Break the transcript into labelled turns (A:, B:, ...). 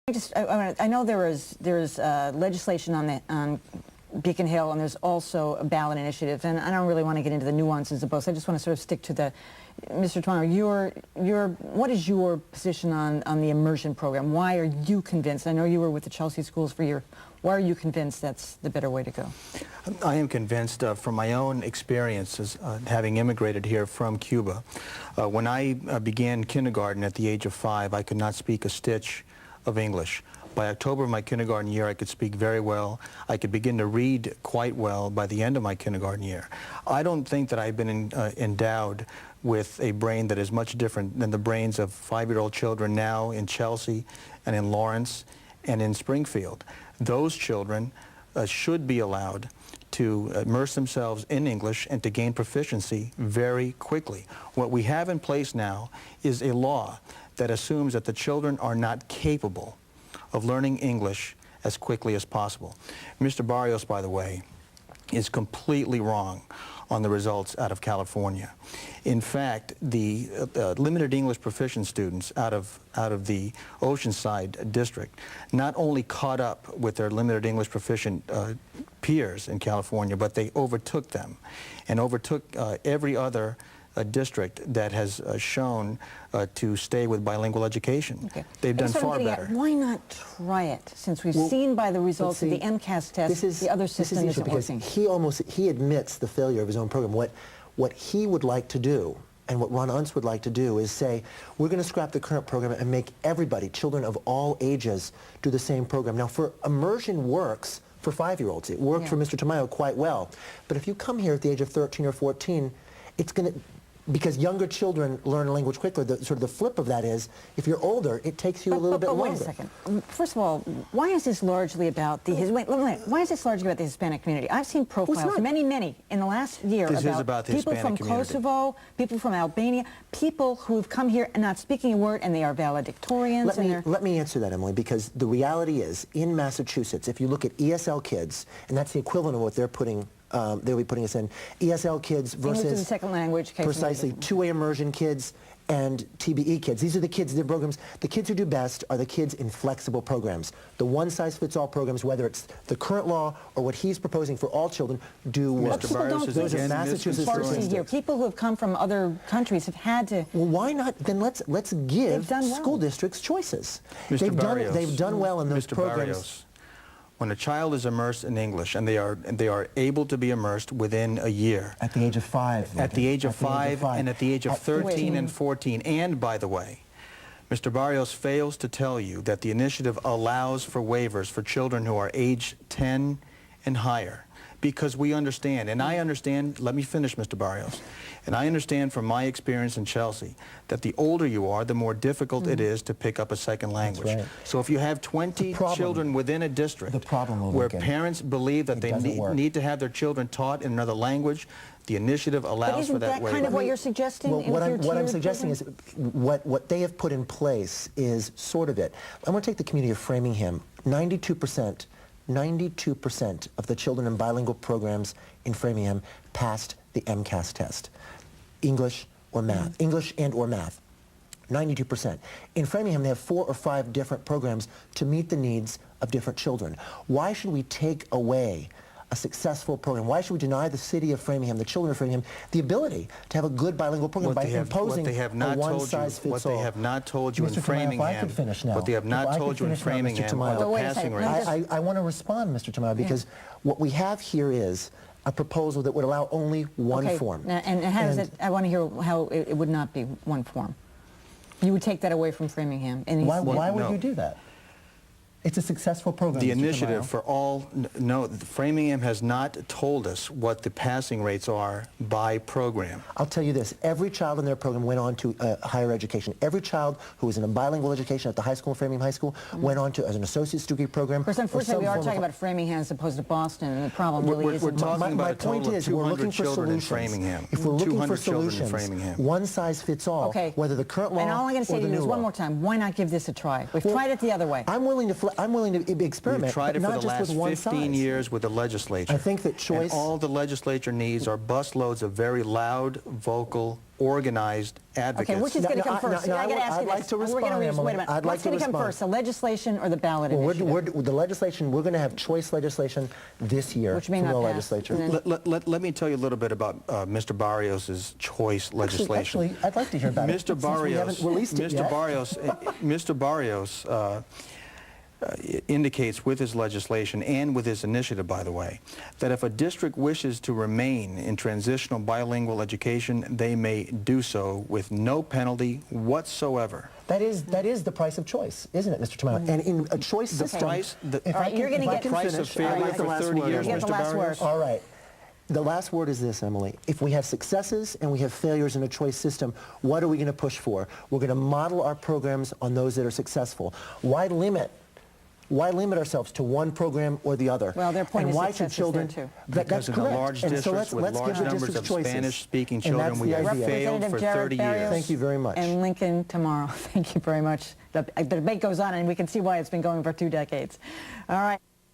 A: I know there is legislation on Beacon Hill, and there's also a ballot initiative, and I don't really want to get into the nuances of both. I just want to sort of stick to the, Mr. Tamayo, what is your position on the immersion program? Why are you convinced? I know you were with the Chelsea schools for a year. Why are you convinced that's the better way to go?
B: I am convinced from my own experiences, having immigrated here from Cuba. When I began kindergarten at the age of 5, I could not speak a stitch of English. By October of my kindergarten year, I could speak very well. I could begin to read quite well by the end of my kindergarten year. I don't think that I've been endowed with a brain that is much different than the brains of 5-year-old children now in Chelsea and in Lawrence and in Springfield. Those children should be allowed to immerse themselves in English and to gain proficiency very quickly. What we have in place now is a law that assumes that the children are not capable of learning English as quickly as possible. Mr. Barrios, by the way, is completely wrong on the results out of California. In fact, the limited English proficient students out of the Oceanside district not only caught up with their limited English proficient peers in California, but they overtook them and overtook every other district that has shown to stay with bilingual education. Okay. They've done far better.
A: Why not try it, since we've seen by the results of the MCAS test the other system isn't working?
C: He admits the failure of his own program. What he would like to do, and what Ron Unz would like to do, is say, we're going to scrap the current program and make everybody, children of all ages, do the same program. Now, for immersion works for 5-year-olds. It worked for Mr. Tamayo quite well. But if you come here at the age of 13 or 14, it's going to, because younger children learn a language quicker, sort of the flip of that is, if you're older, it takes you a little bit longer.
A: Wait a second. First of all, why is this largely about the why is this largely about the Hispanic community? I've seen profiles, many, in the last year
B: about
A: people from Kosovo, people from Albania, people who've come here and not speaking a word, and they are valedictorians.
C: Let me answer that, Emily, because the reality is, in Massachusetts, if you look at ESL kids, and that's the equivalent of what they'll be putting us in, ESL kids versus
A: English as a second language,
C: precisely 2A immersion kids and TBE kids. These are the kids, their programs. The kids who do best are the kids in flexible programs. The one-size-fits-all programs, whether it's the current law or what he's proposing for all children, do work.
A: Those are Massachusetts here. People who have come from other countries have had to.
C: Well, why not? Then let's give school districts choices. They've done well in those programs.
B: Barrios. When a child is immersed in English, and they are able to be immersed within a year.
C: At the age of 5.
B: At the age of 5 and at the age of 13 and 14. And, by the way, Mr. Barrios fails to tell you that the initiative allows for waivers for children who are age 10 and higher. Because we understand, and I understand, let me finish, Mr. Barrios, and I understand from my experience in Chelsea that the older you are, the more difficult it is to pick up a second language. That's right. So if you have 20 children within a district where parents believe that they need to have their children taught in another language, the initiative allows for that waiver.
A: Isn't that kind of what you're suggesting?
C: Well, what I'm suggesting is what they have put in place is sort of it. I'm going to take the community of Framingham. 92% of the children in bilingual programs in Framingham passed the MCAS test. English or math. English and or math. 92%. In Framingham, they have 4 or 5 different programs to meet the needs of different children. Why should we take away a successful program? Why should we deny the city of Framingham, the children of Framingham, the ability to have a good bilingual program by imposing a one-size-fits-all?
B: What they have not told you in Framingham,
C: if I could finish now.
B: What they have not told you in Framingham are the passing rates.
C: I want to respond, Mr. Tamayo, because what we have here is a proposal that would allow only one form.
A: And how does it, I want to hear how it would not be one form. You would take that away from Framingham.
C: Why would you do that? It's a successful program.
B: The initiative for all, no, Framingham has not told us what the passing rates are by program.
C: I'll tell you this, every child in their program went on to higher education. Every child who was in a bilingual education at the high school, Framingham High School, went on to as an associate's degree program.
A: Of course, unfortunately, we are talking about Framingham as opposed to Boston, and the problem really isn't.
B: We're talking about a total of 200 children in Framingham.
C: If we're looking for solutions, one size fits all, whether the current law or the new law.
A: And all I'm going to say to you is one more time, why not give this a try? We've tried it the other way.
C: I'm willing to I'm willing to experiment,
B: We've tried
C: but
B: it for
C: not
B: the
C: just
B: last
C: with one
B: 15
C: size.
B: years with the legislature.
C: I think that choice...
B: And all the legislature needs are busloads of very loud, vocal, organized advocates.
A: Okay, which is going to come first? I got to ask you
C: like
A: this.
C: to respond,
A: Wait a
C: Emily.
A: minute.
C: I'd like
A: What's
C: to
A: going to come
C: respond.
A: first, the legislation or the ballot initiative?
C: The legislation, we're going to have choice legislation this year
A: Which may
C: from
A: not
C: the
A: pass.
C: legislature.
A: And then-
B: Let me tell you a little bit about Mr. Barrios' choice legislation.
C: Actually, I'd like to hear about it.
B: Mr.
C: since we
B: Barrios,
C: haven't released it yet.
B: Mr. Barrios indicates with his legislation and with his initiative, by the way, that if a district wishes to remain in transitional bilingual education, they may do so with no penalty whatsoever.
C: That is the price of choice, isn't it, Mr. Tamayo? And in a choice system,
B: price- the-
C: if
A: All
C: I
A: right, you're
C: can,
A: gonna
C: if I
A: get-
C: can
B: price of
C: finish,
B: failure
C: I get the
B: for
C: last
B: 30
C: word.
B: years,
A: You get the
B: Mr.
A: last
B: Barrios.
A: word.
C: All right. The last word is this, Emily. If we have successes and we have failures in a choice system, what are we going to push for? We're going to model our programs on those that are successful. Why limit ourselves to one program or the other?
A: Well, their point
C: and
A: is
C: why
A: successes
C: should children?
A: there, too.
C: That's
B: Because in the
C: correct.
B: large
C: And so
B: districts with
C: let's
B: large
C: give the
B: numbers
C: districts
B: of
C: choices.
B: Spanish-speaking
C: And
B: children,
C: that's
B: we
C: the
B: have
C: idea.
B: failed for
A: Representative Jarrett,
B: 30
A: Barrios,
B: years.
C: Thank you very much.
A: And Lincoln tomorrow. Thank you very much. The debate goes on, and we can see why it's been going for 2 decades. All right.